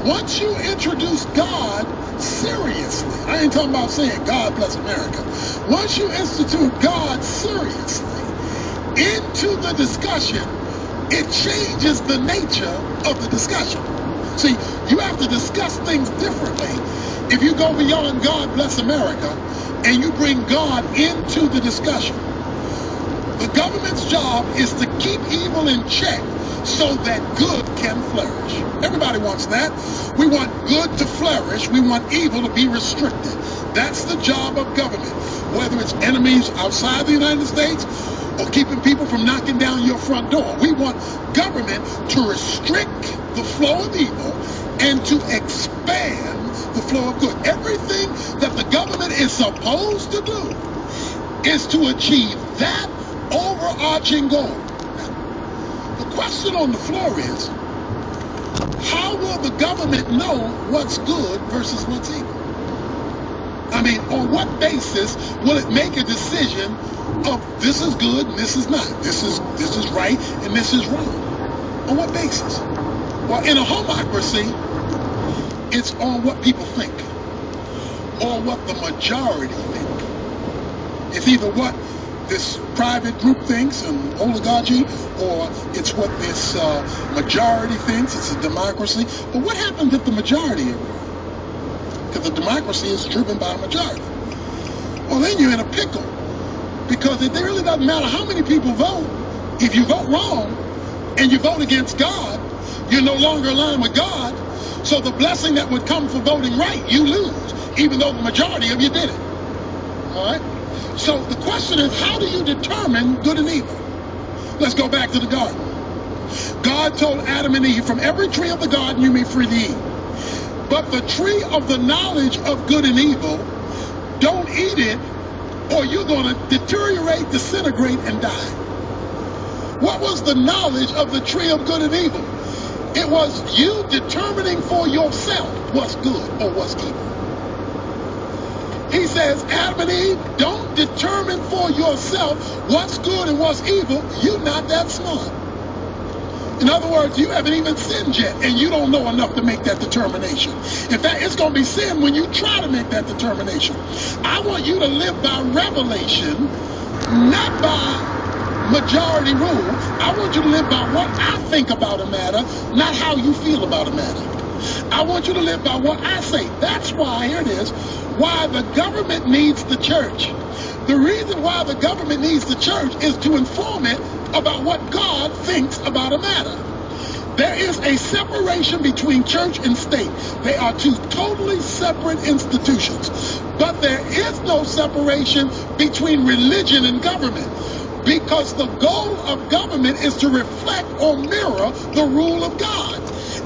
Once you introduce God seriously, I ain't talking about saying God bless America. Once you institute God seriously into the discussion, it changes the nature of the discussion. See, you have to discuss things differently if you go beyond God bless America and you bring God into the discussion. The government's job is to keep evil in check so that good can flourish. Everybody wants that. We want good to flourish. We want evil to be restricted. That's the job of government, whether it's enemies outside the United States or keeping people from knocking down your front door. We want government to restrict the flow of evil and to expand the flow of good. Everything that the government is supposed to do is to achieve that overarching goal. The question on the floor is, how will the government know what's good versus what's evil? I mean, on what basis will it make a decision of this is good and this is not, this is right and this is wrong? On what basis? Well, in a homocracy, it's on what people think or what the majority think. It's either what this private group thinks, an oligarchy, or it's what this majority thinks. It's a democracy. But what happens if the majority are wrong? Because the democracy is driven by a majority. Well, then you're in a pickle, because it really doesn't matter how many people vote. If you vote wrong and you vote against God, you're no longer aligned with God. So the blessing that would come for voting right, you lose, even though the majority of you did it. All right? So the question is, how do you determine good and evil? Let's go back to the garden. God told Adam and Eve, from every tree of the garden you may freely eat. But the tree of the knowledge of good and evil, don't eat it, or you're going to deteriorate, disintegrate, and die. What was the knowledge of the tree of good and evil? It was you determining for yourself what's good or what's evil. He says, Adam and Eve, don't determine for yourself what's good and what's evil. You're not that smart. In other words, you haven't even sinned yet, and you don't know enough to make that determination. In fact, it's going to be sin when you try to make that determination. I want you to live by revelation, not by majority rule. I want you to live by what I think about a matter, not how you feel about a matter. I want you to live by what I say. That's why, here it is, why the government needs the church. The reason why the government needs the church is to inform it about what God thinks about a matter. There is a separation between church and state. They are two totally separate institutions. But there is no separation between religion and government, because the goal of government is to reflect or mirror the rule of God.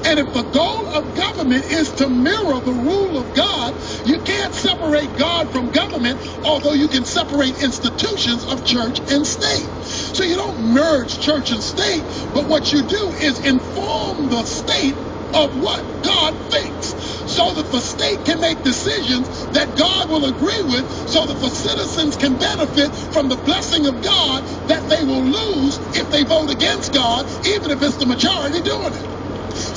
And if the goal of government is to mirror the rule of God, you can't separate God from government, although you can separate institutions of church and state. So you don't merge church and state, but what you do is inform the state of what God thinks, so that the state can make decisions that God will agree with, so that the citizens can benefit from the blessing of God that they will lose if they vote against God, even if it's the majority doing it. See,